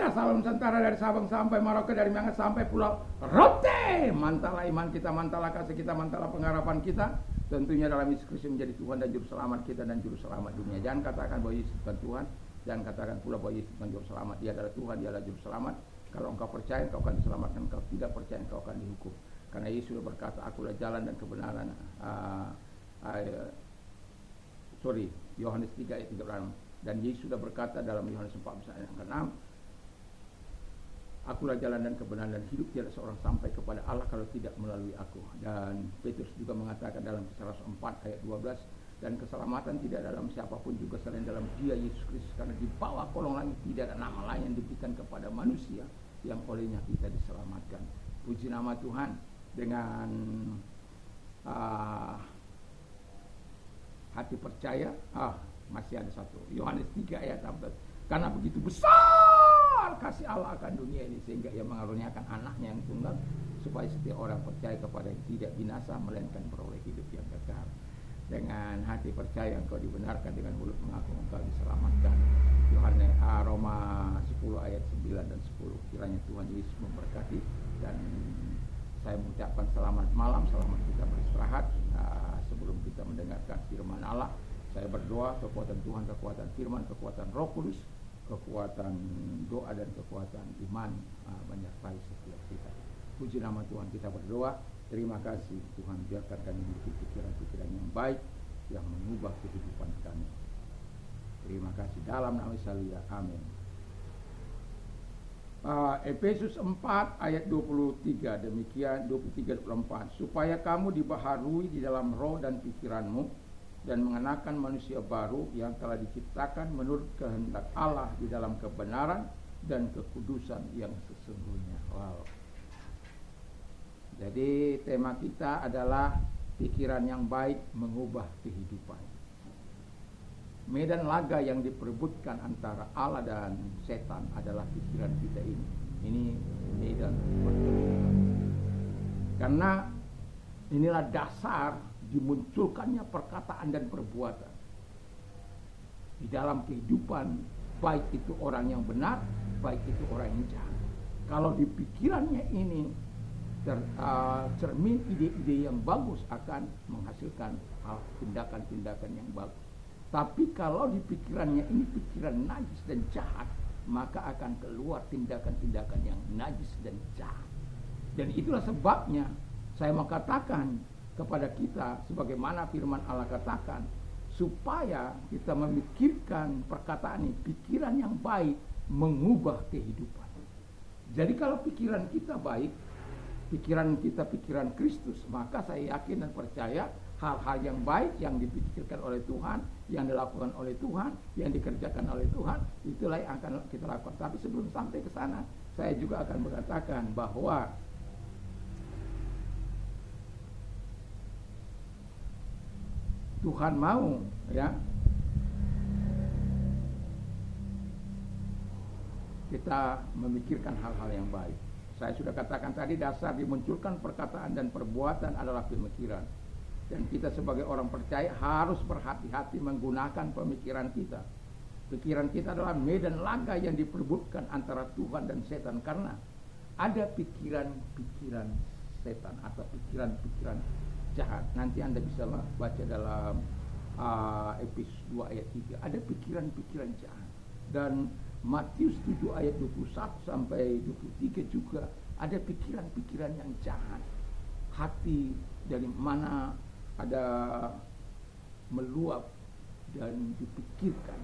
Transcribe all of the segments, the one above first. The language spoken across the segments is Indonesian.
Indonesia, salam Nusantara dari Sabang sampai Merauke, dari Myanmar sampai Pulau Rote. Mantalah iman kita, mantalah kasih kita, mantalah pengharapan kita. Tentunya dalam Yesus Kristus menjadi Tuhan dan Juru Selamat kita dan Juru Selamat dunia. Jangan katakan bahwa Yesus bukan Tuhan. Jangan katakan pula bahwa Yesus bukan Juru Selamat. Dia adalah Tuhan, dia adalah Juru Selamat. Kalau engkau percaya, engkau akan diselamatkan. Engkau tidak percaya, engkau akan dihukum. Karena Yesus sudah berkata, akulah jalan dan kebenaran. Yohanes 3 ayat 36. Dan Yesus sudah berkata dalam Yohanes 4 ayat yang ke-6, akulah jalan dan kebenaran dan hidup, tiada seorang sampai kepada Allah kalau tidak melalui aku. Dan Petrus juga mengatakan dalam Kisah Rasul 4 ayat 12, dan keselamatan tidak dalam siapapun juga selain dalam Dia Yesus Kristus, karena di bawah kolong langit tidak ada nama lain yang diberikan kepada manusia yang olehnya kita diselamatkan. Puji nama Tuhan. Dengan hati percaya, masih ada satu, Yohanes 3 ayat 16. Karena begitu besar kasih Allah akan dunia ini, sehingga Ia mengaruniakan anaknya yang tunggal, supaya setiap orang percaya kepada Yang tidak binasa, melainkan beroleh hidup yang kekal. Dengan hati percaya engkau dibenarkan, dengan mulut mengaku engkau diselamatkan. Yohanes Roma 10 ayat 9 dan 10. Kiranya Tuhan Yesus memberkati, dan saya mengucapkan selamat malam, selamat kita beristirahat. Sebelum kita mendengarkan firman Allah, saya berdoa kekuatan Tuhan, kekuatan firman, kekuatan Roh Kudus, kekuatan doa dan kekuatan iman menyertai setiap kita. Puji nama Tuhan, kita berdoa. Terima kasih Tuhan, biarkan kami memiliki pikiran-pikiran yang baik yang mengubah kehidupan kami. Terima kasih dalam nama Yesus, amin. Efesus 4 ayat 23, demikian 23-24, supaya kamu dibaharui di dalam roh dan pikiranmu, dan mengenakan manusia baru yang telah diciptakan menurut kehendak Allah di dalam kebenaran dan kekudusan yang sesungguhnya. Wow. Jadi tema kita adalah pikiran yang baik mengubah kehidupan. Medan laga yang diperebutkan antara Allah dan setan adalah pikiran kita ini. Ini medan pertempuran. Karena inilah dasar dimunculkannya perkataan dan perbuatan di dalam kehidupan, baik itu orang yang benar, baik itu orang yang jahat. Kalau di pikirannya ini cermin ide-ide yang bagus, akan menghasilkan tindakan-tindakan yang bagus. Tapi kalau di pikirannya ini pikiran najis dan jahat, maka akan keluar tindakan-tindakan yang najis dan jahat. Dan itulah sebabnya saya mau katakan kepada kita, sebagaimana firman Allah katakan, supaya kita memikirkan perkataan ini, pikiran yang baik mengubah kehidupan. Jadi kalau pikiran kita baik, pikiran kita pikiran Kristus, maka saya yakin dan percaya hal-hal yang baik yang dipikirkan oleh Tuhan, yang dilakukan oleh Tuhan, yang dikerjakan oleh Tuhan, itulah yang akan kita lakukan. Tapi sebelum sampai ke sana, saya juga akan mengatakan bahwa Tuhan mau, ya, kita memikirkan hal-hal yang baik. Saya sudah katakan tadi, dasar dimunculkan perkataan dan perbuatan adalah pemikiran. Dan kita sebagai orang percaya harus berhati-hati menggunakan pemikiran kita. Pikiran kita adalah medan laga yang diperebutkan antara Tuhan dan setan. Karena ada pikiran-pikiran setan atau pikiran-pikiran jahat. Nanti Anda bisa baca dalam Efesus 2 ayat 3. Ada pikiran-pikiran jahat. Dan Matius 7 ayat 21 sampai 23 juga ada pikiran-pikiran yang jahat. Hati dari mana ada meluap dan dipikirkan,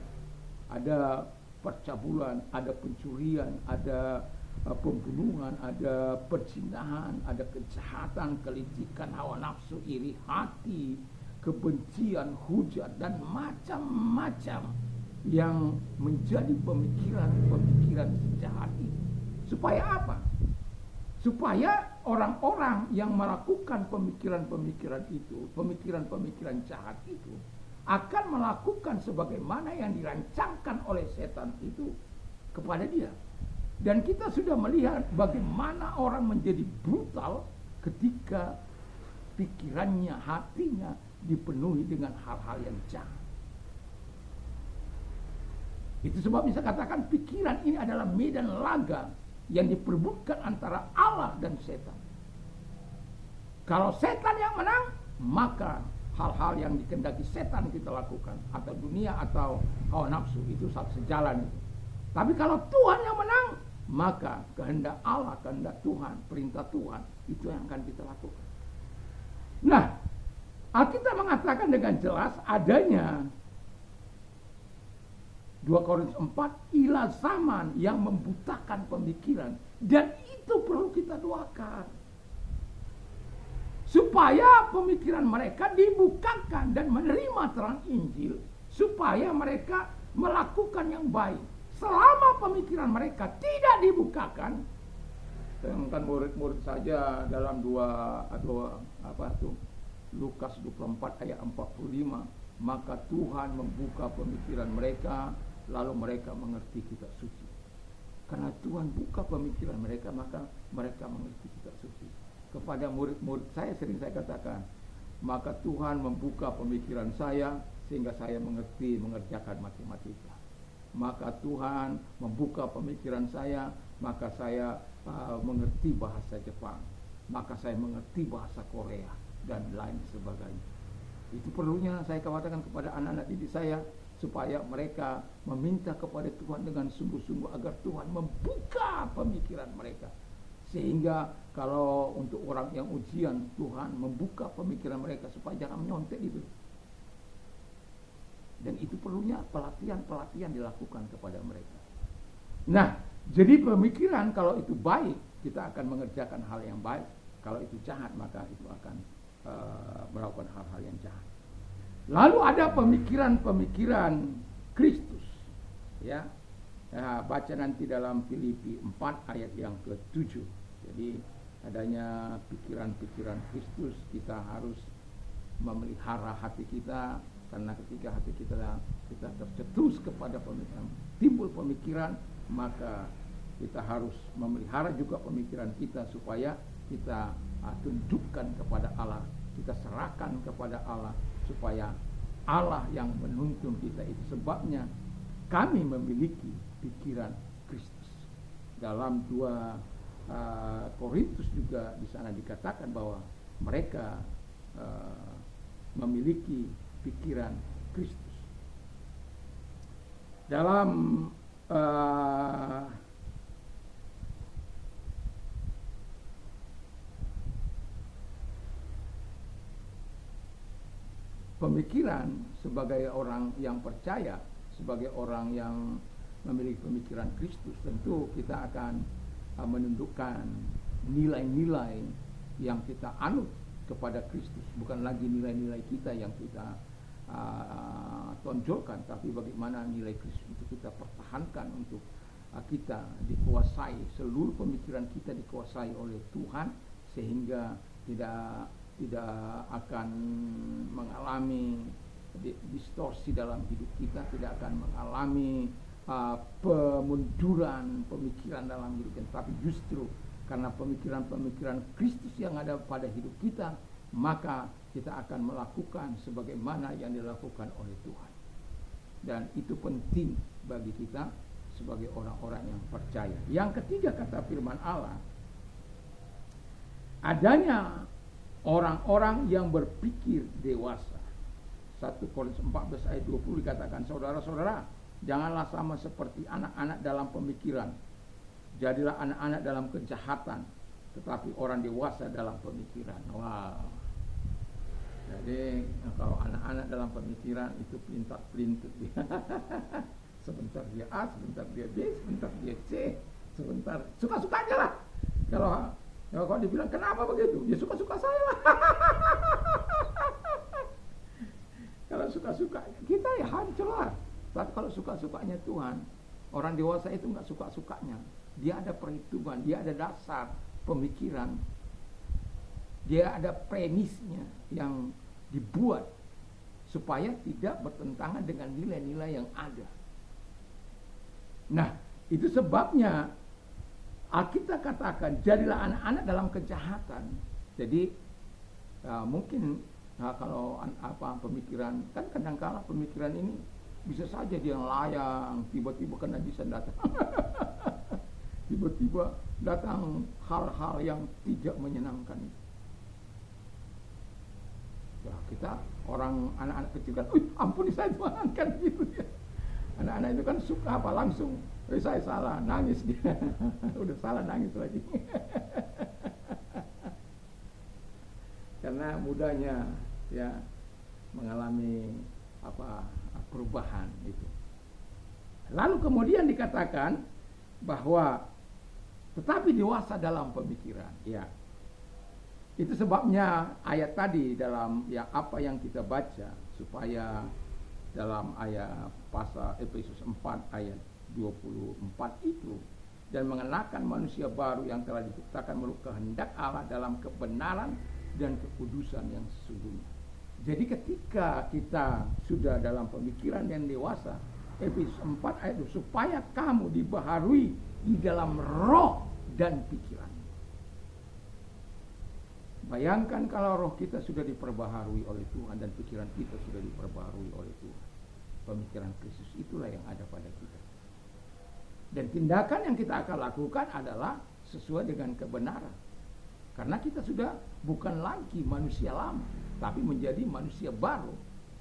ada percabulan, ada pencurian, ada pembunuhan, ada perzinahan, ada kejahatan, kelicikan, hawa nafsu, iri hati, kebencian, hujat, dan macam-macam yang menjadi pemikiran-pemikiran jahat itu. Supaya apa? Supaya orang-orang yang melakukan pemikiran-pemikiran itu, pemikiran-pemikiran jahat itu, akan melakukan sebagaimana yang dirancangkan oleh setan itu kepada dia. Dan kita sudah melihat bagaimana orang menjadi brutal ketika pikirannya, hatinya dipenuhi dengan hal-hal yang jahat. Itu sebabnya saya katakan pikiran ini adalah medan laga yang diperebutkan antara Allah dan setan. Kalau setan yang menang, maka hal-hal yang dikehendaki setan kita lakukan, atau dunia atau hawa nafsu, itu sejalan itu. Tapi kalau Tuhan yang menang, maka kehendak Allah, kehendak Tuhan, perintah Tuhan, itu yang akan kita lakukan. Nah, Alkitab mengatakan dengan jelas adanya 2 Korintus 4, ilah zaman yang membutakan pemikiran, dan itu perlu kita doakan supaya pemikiran mereka dibukakan dan menerima terang Injil, supaya mereka melakukan yang baik. Selama pemikiran mereka tidak dibukakan, sedangkan murid-murid saja dalam Lukas 24 ayat 45, maka Tuhan membuka pemikiran mereka, lalu mereka mengerti kitab suci. Karena Tuhan buka pemikiran mereka, maka mereka mengerti kitab suci. Kepada murid-murid saya sering saya katakan, maka Tuhan membuka pemikiran saya sehingga saya mengerjakan matematika. Maka Tuhan membuka pemikiran saya, maka saya mengerti bahasa Jepang, maka saya mengerti bahasa Korea, dan lain sebagainya. Itu perlunya saya katakan kepada anak-anak didik saya, supaya mereka meminta kepada Tuhan dengan sungguh-sungguh agar Tuhan membuka pemikiran mereka. Sehingga kalau untuk orang yang ujian, Tuhan membuka pemikiran mereka supaya jangan menyontek itu. Dan itu perlunya pelatihan dilakukan kepada mereka. Nah, jadi pemikiran kalau itu baik, kita akan mengerjakan hal yang baik. Kalau itu jahat, maka itu akan melakukan hal-hal yang jahat. Lalu ada pemikiran-pemikiran Kristus. Ya, baca nanti dalam Filipi 4 ayat yang ke-7. Jadi adanya pikiran-pikiran Kristus, kita harus memelihara hati kita, karena ketika hati kita tercetus kepada pemikiran, timbul pemikiran, maka kita harus memelihara juga pemikiran kita supaya kita tundukkan kepada Allah, kita serahkan kepada Allah, supaya Allah yang menuntun kita. Itu sebabnya kami memiliki pikiran Kristus. Dalam 2 Korintus juga di sana dikatakan bahwa mereka memiliki pikiran Kristus. Dalam pemikiran sebagai orang yang percaya, sebagai orang yang memiliki pemikiran Kristus, tentu kita akan menundukkan nilai-nilai yang kita anut kepada Kristus, bukan lagi nilai-nilai kita yang kita tonjolkan, tapi bagaimana nilai Kristus itu kita pertahankan untuk kita dikuasai, seluruh pemikiran kita dikuasai oleh Tuhan, sehingga tidak akan mengalami distorsi dalam hidup kita, tidak akan mengalami pemunduran pemikiran dalam hidup kita, tapi justru karena pemikiran-pemikiran Kristus yang ada pada hidup kita, maka kita akan melakukan sebagaimana yang dilakukan oleh Tuhan. Dan itu penting bagi kita sebagai orang-orang yang percaya. Yang ketiga, kata firman Allah, adanya orang-orang yang berpikir dewasa. 1 Korintus 14 ayat 20 dikatakan, saudara-saudara, janganlah sama seperti anak-anak dalam pemikiran. Jadilah anak-anak dalam kejahatan, tetapi orang dewasa dalam pemikiran. Wow. Jadi kalau anak-anak dalam pemikiran itu pelintat-pelintut dia. Sebentar dia A, sebentar dia B, sebentar dia C, sebentar suka-suka aja lah. Kalau dibilang kenapa begitu, ya suka-suka saya lah. Kalau suka-suka kita ya hancur lah. Tapi kalau suka-sukanya Tuhan, orang dewasa itu nggak suka-sukanya. Dia ada perhitungan, dia ada dasar pemikiran, dia ada premisnya yang dibuat supaya tidak bertentangan dengan nilai-nilai yang ada. Nah, itu sebabnya Alkitab katakan, jadilah anak-anak dalam kejahatan. Jadi mungkin kalau pemikiran, kan kadang-kala pemikiran ini Bisa saja dia layang, tiba-tiba kena jisan datang. Tiba-tiba datang hal-hal yang tidak menyenangkan. Ya, kita orang anak-anak kecil kan, ampuni saya Tuhan, kan gitu ya. Anak-anak itu kan suka apa langsung, saya salah, nangis dia. Udah salah nangis lagi. Karena mudanya ya mengalami perubahan itu. Lalu kemudian dikatakan bahwa tetapi dewasa dalam pemikiran. Ya. Itu sebabnya ayat tadi dalam apa yang kita baca, supaya dalam ayat pasal Efesus 4 ayat 24 itu, dan mengenakan manusia baru yang telah diciptakan menurut kehendak Allah dalam kebenaran dan kekudusan yang sesungguhnya. Jadi ketika kita sudah dalam pemikiran yang dewasa, Efesus 4 ayat itu, supaya kamu dibaharui di dalam roh dan pikiran. Bayangkan kalau roh kita sudah diperbaharui oleh Tuhan dan pikiran kita sudah diperbaharui oleh Tuhan. Pemikiran Kristus itulah yang ada pada kita. Dan tindakan yang kita akan lakukan adalah sesuai dengan kebenaran. Karena kita sudah bukan lagi manusia lama, tapi menjadi manusia baru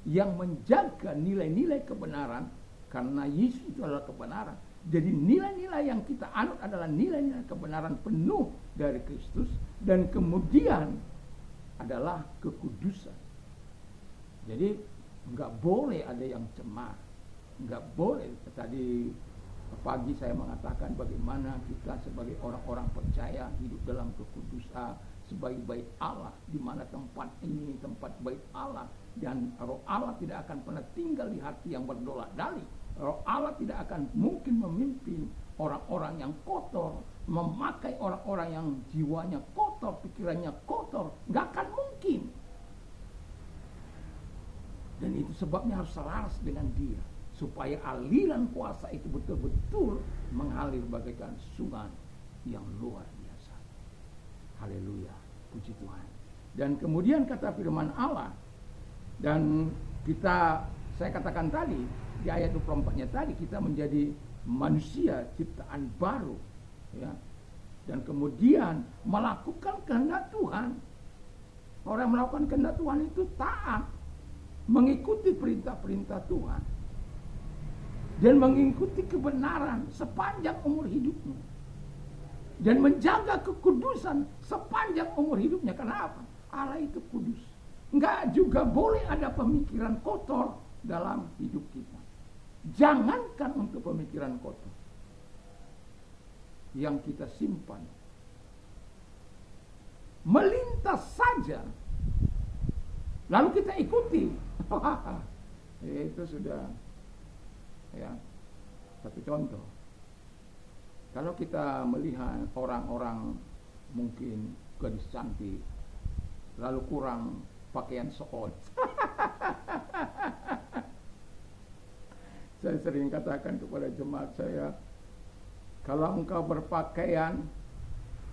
yang menjaga nilai-nilai kebenaran, karena Yesus itu adalah kebenaran. Jadi nilai-nilai yang kita anut adalah nilai-nilai kebenaran penuh dari Kristus, dan kemudian adalah kekudusan. Jadi nggak boleh ada yang cemar, nggak boleh. Tadi pagi saya mengatakan bagaimana kita sebagai orang-orang percaya hidup dalam kekudusan sebagai bait Allah, di mana tempat ini tempat bait Allah, dan roh Allah tidak akan pernah tinggal di hati yang berdolak-dalik. Roh Allah tidak akan mungkin memimpin orang-orang yang kotor, memakai orang-orang yang jiwanya kotor, pikirannya kotor, nggak akan mungkin. Dan itu sebabnya harus selaras dengan Dia, supaya aliran kuasa itu betul-betul mengalir bagaikan sungai yang luar biasa. Haleluya, puji Tuhan. Dan kemudian kata firman Allah, dan saya katakan tadi di ayat 24-nya tadi, kita menjadi manusia ciptaan baru, ya. Dan kemudian melakukan kehendak Tuhan. Orang yang melakukan kehendak Tuhan itu taat, mengikuti perintah-perintah Tuhan, dan mengikuti kebenaran sepanjang umur hidupnya, dan menjaga kekudusan sepanjang umur hidupnya. Kenapa? Allah itu kudus. Enggak juga boleh ada pemikiran kotor dalam hidup kita. Jangankan untuk pemikiran kotor yang kita simpan, melintas saja lalu kita ikuti, itu sudah ya satu contoh. Kalau kita melihat orang-orang mungkin gadis cantik lalu kurang pakaian soot. Saya sering katakan kepada jemaat saya, kalau engkau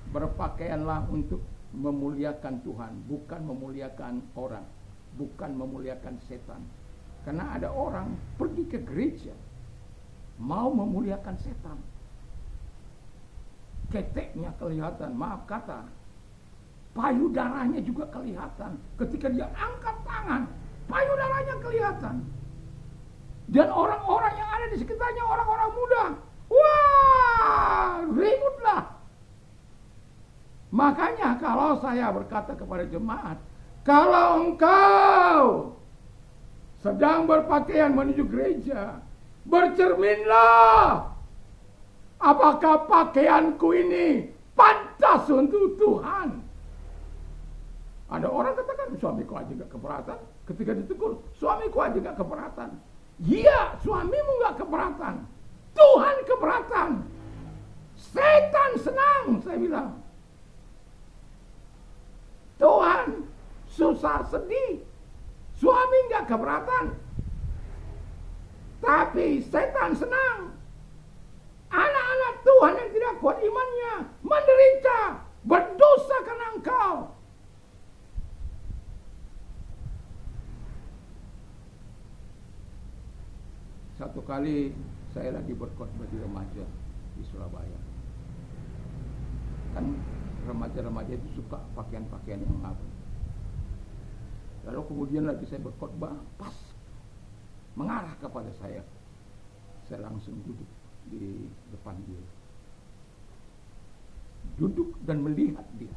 berpakaianlah untuk memuliakan Tuhan, bukan memuliakan orang, bukan memuliakan setan. Karena ada orang pergi ke gereja mau memuliakan setan. Keteknya kelihatan, maaf kata, payudaranya juga kelihatan. Ketika dia angkat tangan, payudaranya kelihatan. Dan orang-orang yang ada di sekitarnya orang-orang muda, wah, ributlah. Makanya kalau saya berkata kepada jemaat, kalau engkau sedang berpakaian menuju gereja, bercerminlah, apakah pakaianku ini pantas untuk Tuhan. Ada orang katakan, suamiku aja gak keberatan. Ketika ditegur, suamiku aja gak keberatan. Iya, suamimu gak keberatan, Tuhan keberatan. Setan senang, saya bilang. Tuhan susah sedih, suami gak keberatan, tapi setan senang. Anak-anak Tuhan yang tidak kuat imannya menderita, berdosa karena engkau. kali saya lagi berkhotbah di remaja di Surabaya. Kan remaja-remaja itu suka pakaian-pakaian yang apa. Lalu kemudian lagi saya berkhotbah, pas mengarah kepada saya. Saya langsung duduk di depan dia. Duduk dan melihat dia.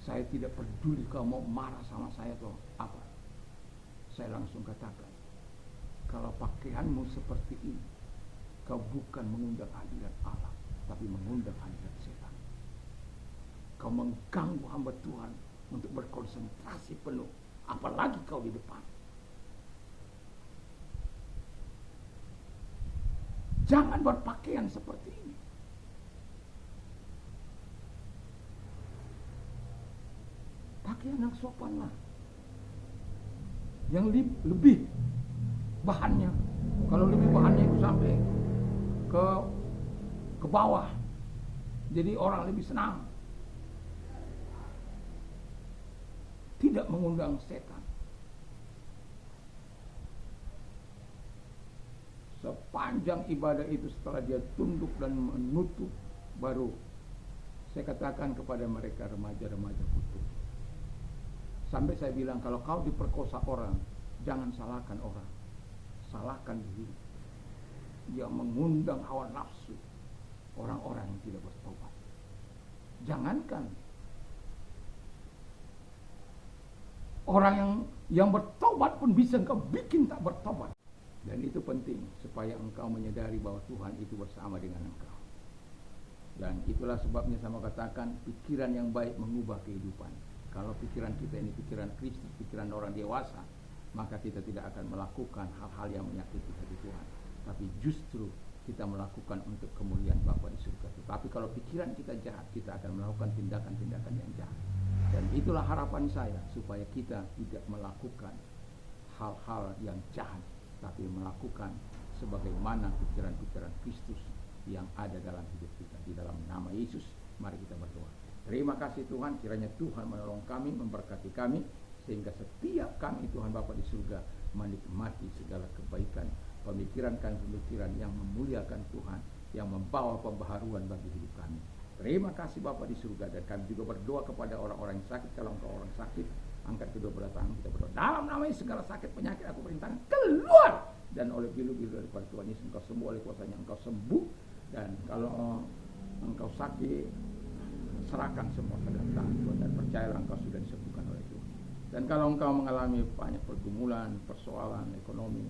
Saya tidak peduli kau mau marah sama saya atau apa. Saya langsung katakan, kalau pakaianmu seperti ini, kau bukan mengundang hadirat Allah, tapi mengundang hadirat setan. Kau mengganggu hamba Tuhan untuk berkonsentrasi penuh, apalagi kau di depan. Jangan berpakaian seperti ini. Pakaian yang sopan lah. Yang lebih bahannya. Kalau lebih bahannya itu sampai ke bawah. Jadi orang lebih senang. Tidak mengundang setan. Sepanjang ibadah itu setelah dia tunduk dan menutup, baru saya katakan kepada mereka remaja-remaja kutub. Sampai saya bilang, kalau kau diperkosa orang, jangan salahkan orang, salahkan diri. Dia mengundang hawa nafsu orang-orang yang tidak bertobat. Jangankan orang yang bertobat pun bisa engkau bikin tak bertobat. Dan itu penting supaya engkau menyadari bahwa Tuhan itu bersama dengan engkau. Dan itulah sebabnya saya katakan pikiran yang baik mengubah kehidupan. Kalau pikiran kita ini pikiran Kristus, pikiran orang dewasa, maka kita tidak akan melakukan hal-hal yang menyakiti hati Tuhan. Tapi justru kita melakukan untuk kemuliaan Bapa di surga. Tapi kalau pikiran kita jahat, kita akan melakukan tindakan-tindakan yang jahat. Dan itulah harapan saya, supaya kita tidak melakukan hal-hal yang jahat, tapi melakukan sebagaimana pikiran-pikiran Kristus yang ada dalam hidup kita. Di dalam nama Yesus, mari kita berdoa. Terima kasih Tuhan, kiranya Tuhan menolong kami, memberkati kami, sehingga setiap kami Tuhan Bapa di surga menikmati segala kebaikan, pemikiran yang memuliakan Tuhan, yang membawa pembaharuan bagi hidup kami. Terima kasih Bapa di surga, dan kami juga berdoa kepada orang-orang yang sakit. Kalau engkau orang sakit, angkat kedua belah tangan kita berdoa. Dalam nama Yesus, segala sakit penyakit aku perintahkan keluar, dan oleh bilu-bilu daripada Tuhan Yesus engkau sembuh, oleh kuasanya engkau sembuh. Dan kalau engkau sakit, serahkan semua ke dalam tangan Tuhan, dan percayalah engkau sudah disembuhkan oleh Tuhan. Dan kalau engkau mengalami banyak pergumulan, persoalan ekonomi,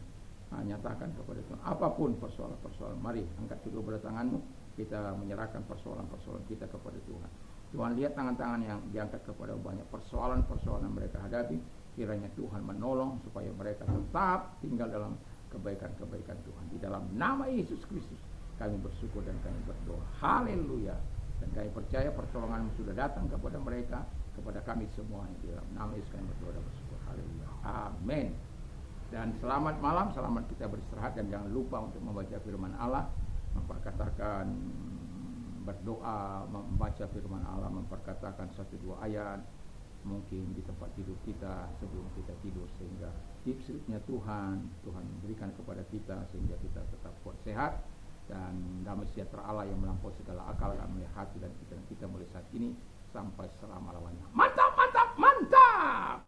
nyatakan kepada Tuhan apapun persoalan-persoalan, mari angkat kedua belah tanganmu, kita menyerahkan persoalan-persoalan kita kepada Tuhan. Tuhan lihat tangan-tangan yang diangkat kepada banyak persoalan-persoalan yang mereka hadapi, kiranya Tuhan menolong supaya mereka tetap tinggal dalam kebaikan-kebaikan Tuhan. Di dalam nama Yesus Kristus kami bersyukur dan kami berdoa. Haleluya. Dan kami percaya pertolongan sudah datang kepada mereka, kepada kami semua. Di dalam nama Yesus kami berdoa dan bersyukur. Haleluya. Amin. Dan selamat malam, selamat kita beristirahat, dan jangan lupa untuk membaca firman Allah, memperkatakan, berdoa, membaca firman Allah, memperkatakan 1-2 ayat mungkin di tempat tidur kita sebelum kita tidur, sehingga tips-tipsnya Tuhan berikan kepada kita, sehingga kita tetap kuat sehat, dan damai sejahtera Allah yang melampaui segala akal dan melihat hati dan pikiran kita mulai saat ini sampai selama-lamanya. Mantap, mantap, mantap.